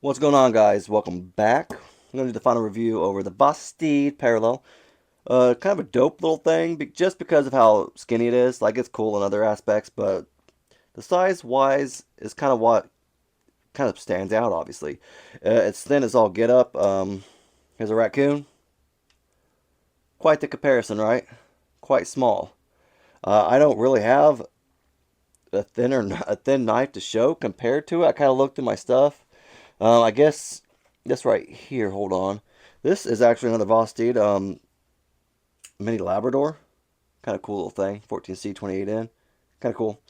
What's going on, guys? Welcome back. I'm going to do the final review over the Vosteed Parallel. Kind of a dope little thing, just because of how skinny it is. Like, it's cool in other aspects, but the size-wise is kind of what kind of stands out, obviously. It's thin as all get up. Here's a raccoon. Quite the comparison, right? Quite small. I don't really have a thin knife to show compared to it. I kind of looked through my stuff. I guess this right here, hold on. This is actually another Vosteed mini Labrador. Kind of cool little thing. 14C 28N. Kind of cool.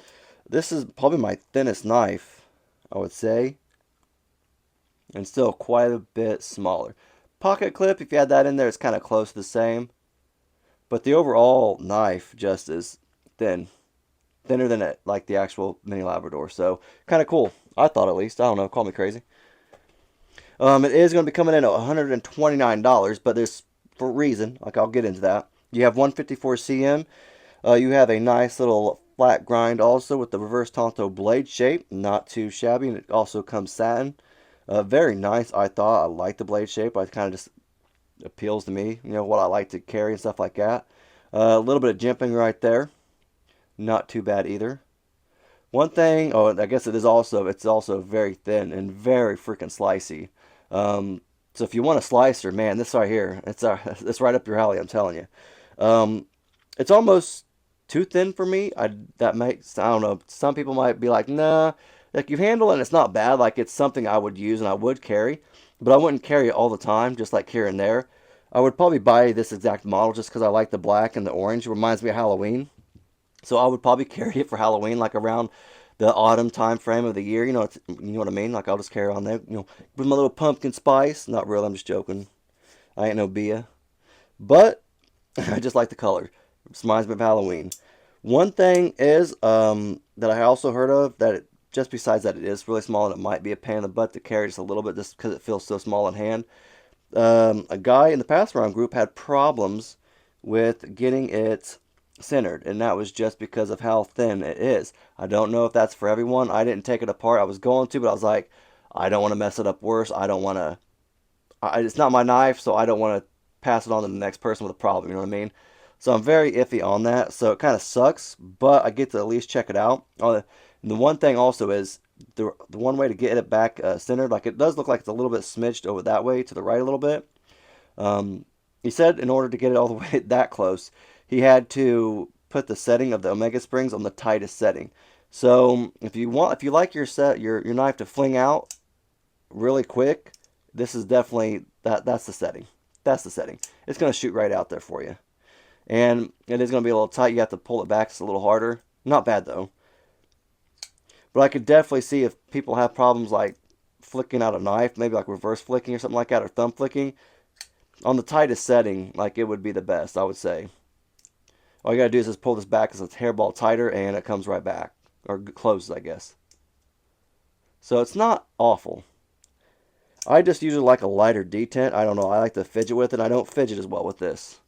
This is probably my thinnest knife, I would say. And still quite a bit smaller. Pocket clip, if you add that in there, it's kind of close to the same. But the overall knife just is thin. Thinner than it, like the actual mini Labrador. So, kind of cool. I thought at least. I don't know. Call me crazy. It is going to be coming in at $129, but there's for a reason. Like, I'll get into that. You have 154 cm. You have a nice little flat grind also with the reverse Tonto blade shape. Not too shabby. And it also comes satin. Very nice, I thought. I like the blade shape. It kind of just appeals to me. You know, what I like to carry and stuff like that. A little bit of jimping right there. Not too bad either. One thing, oh, I guess it's also very thin and very freaking slicey. So if you want a slicer, man, this right here, it's right up your alley. I'm telling you. Um, it's almost too thin for me. I don't know. Some people might be like, nah, like you handle it, and it's not bad. Like it's something I would use and I would carry, but I wouldn't carry it all the time, just like here and there. I would probably buy this exact model just because I like the black and the orange. It reminds me of Halloween. So I would probably carry it for Halloween, like around the autumn time frame of the year. You know what I mean? Like I'll just carry on there, with my little pumpkin spice. Not real, I'm just joking. I ain't no Bia. But I just like the color. It reminds me of Halloween. One thing is that I also heard of that just besides that it is really small and it might be a pain in the butt to carry just a little bit just because it feels so small in hand. A guy in the pass around group had problems with getting it centered, and that was just because of how thin it is. I don't know if that's for everyone. I didn't take it apart. I was going to, but I was like, I don't want to mess it up worse. I don't want to. It's not my knife, so I don't want to pass it on to the next person with a problem. You know what I mean? So I'm very iffy on that. So it kind of sucks, but I get to at least check it out. And the one thing also is the one way to get it back centered, like it does look like it's a little bit smidged over that way to the right a little bit. Um, he said in order to get it all the way that close, he had to put the setting of the Omega Springs on the tightest setting. So if you like your knife to fling out really quick, this is definitely that's the setting. That's the setting. It's gonna shoot right out there for you, and it is gonna be a little tight. You have to pull it back. It's a little harder. Not bad though, but I could definitely see if people have problems like flicking out a knife, maybe like reverse flicking or something like that, or thumb flicking on the tightest setting, like it would be the best, I would say. All you gotta do is just pull this back as it's hairball tighter, and it comes right back or closes, I guess. So it's not awful. I just usually like a lighter detent. I don't know. I like to fidget with it. I don't fidget as well with this.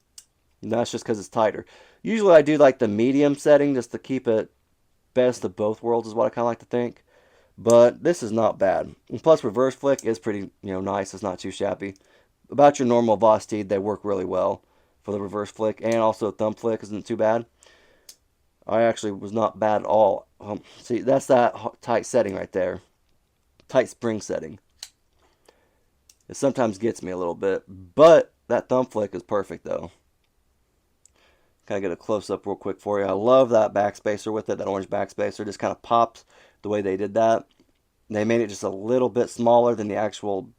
And that's just because it's tighter. Usually I do like the medium setting just to keep it best of both worlds is what I kind of like to think. But this is not bad. And plus reverse flick is pretty, nice. It's not too shabby. About your normal Vosteed, they work really well for the reverse flick, and also thumb flick isn't too bad. I actually was not bad at all. See, that's that tight setting right there. Tight spring setting. It sometimes gets me a little bit, but that thumb flick is perfect though. Kind of get a close up real quick for you. I love that backspacer with it. That orange backspacer just kind of pops the way they did that. They made it just a little bit smaller than the actual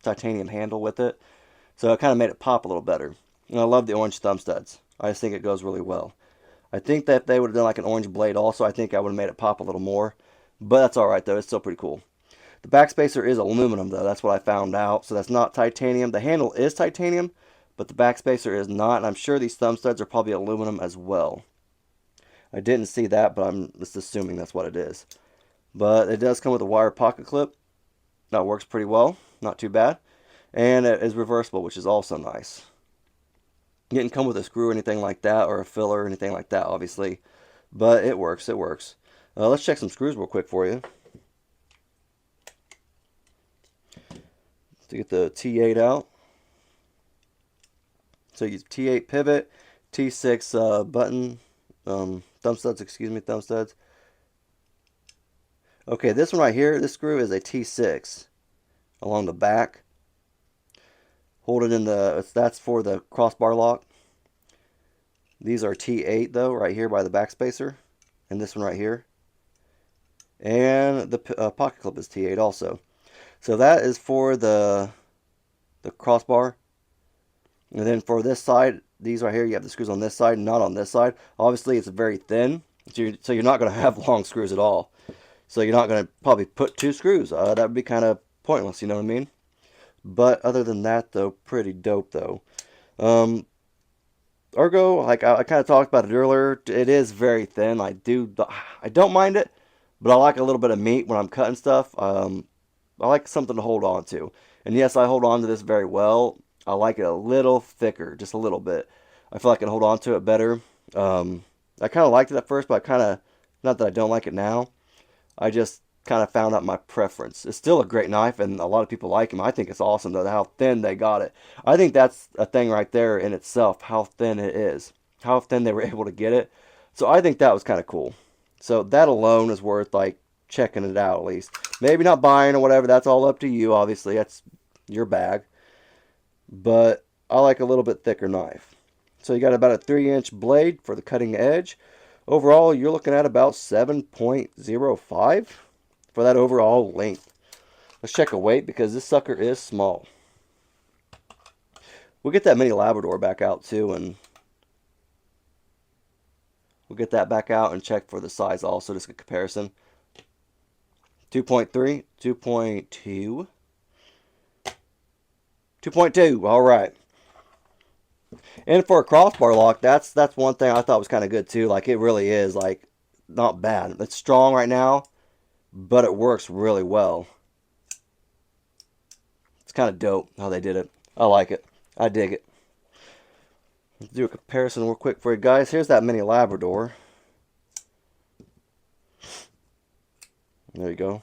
titanium handle with it, so it kind of made it pop a little better. And I love the orange thumb studs. I just think it goes really well. I think that if they would have done like an orange blade also, I think I would have made it pop a little more. But that's alright though, it's still pretty cool. The backspacer is aluminum though, that's what I found out. So that's not titanium. The handle is titanium, but the backspacer is not. And I'm sure these thumb studs are probably aluminum as well. I didn't see that, but I'm just assuming that's what it is. But it does come with a wire pocket clip. That works pretty well, not too bad. And it is reversible, which is also nice. It didn't come with a screw or anything like that, or a filler or anything like that, obviously. But it works, it works. Let's check some screws real quick for you. to get the T8 out. So you use T8 pivot, T6 button, thumb studs, excuse me, thumb studs. Okay, this one right here, this screw is a T6 along the back. Hold it in the, that's for the crossbar lock. These are T8 though, right here by the back spacer. And this one right here. And the pocket clip is T8 also. So that is for the crossbar. And then for this side, these right here, you have the screws on this side, not on this side. Obviously, it's very thin, so you're not going to have long screws at all. So you're not going to probably put 2 screws. That would be kind of pointless, you know what I mean? But other than that, though, pretty dope, though. Ergo, like I kind of talked about it earlier, it is very thin. I don't mind it, but I like a little bit of meat when I'm cutting stuff. I like something to hold on to. And yes, I hold on to this very well. I like it a little thicker, just a little bit. I feel like I can hold on to it better. I kind of liked it at first, but I kind of, not that I don't like it now. I just kind of found out my preference. It's still a great knife, and a lot of people like them. I think it's awesome, though, how thin they got it. I think that's a thing right there in itself, how thin it is. How thin they were able to get it. So I think that was kind of cool. So that alone is worth, like, checking it out at least. Maybe not buying or whatever. That's all up to you, obviously. That's your bag. But I like a little bit thicker knife. So you got about a 3-inch blade for the cutting edge. Overall, you're looking at about 7.05 for that overall length. Let's check a weight because this sucker is small. We'll get that mini Labrador back out too, and we'll get that back out and check for the size also, just a comparison. 2.3, 2.2, 2.2, all right. And for a crossbar lock, that's one thing I thought was kind of good too. Like, it really is, like, not bad. It's strong right now, but it works really well. It's kind of dope how they did it. I like it. I dig it. Let's do a comparison real quick for you guys. Here's that mini Labrador. There you go.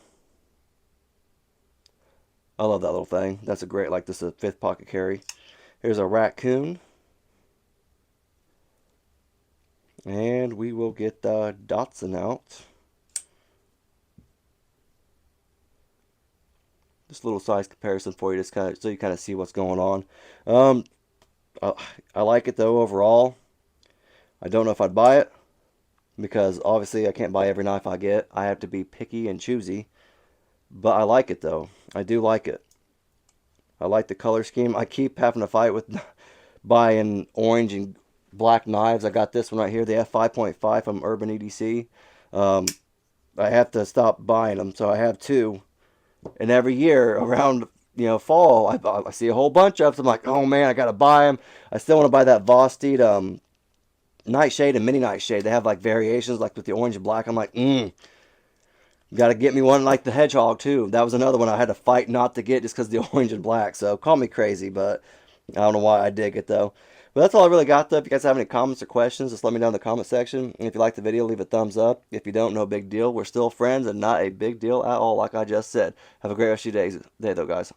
I love that little thing. That's a great, like, this is a 5th pocket carry. Here's a raccoon. And we will get the Dotson out. Just a little size comparison for you, just kind of so you kind of see what's going on. I like it though overall. I don't know if I'd buy it because obviously I can't buy every knife I get. I have to be picky and choosy. But I like it though. I do like it. I like the color scheme. I keep having to fight with buying orange and black knives. I got this one right here, the F5.5 from Urban EDC. I have to stop buying them, so I have 2. And every year around, fall, I see a whole bunch of them. I'm like, oh man, I gotta buy them. I still want to buy that Vosteed Nightshade and Mini Nightshade. They have like variations, like with the orange and black. I'm like, gotta get me one like the Hedgehog too. That was another one I had to fight not to get just because the orange and black. So call me crazy, but I don't know why I dig it though. But that's all I really got though. If you guys have any comments or questions, just let me know in the comment section. And if you like the video, leave a thumbs up. If you don't, no big deal. We're still friends and not a big deal at all, like I just said. Have a great rest of your day though, guys.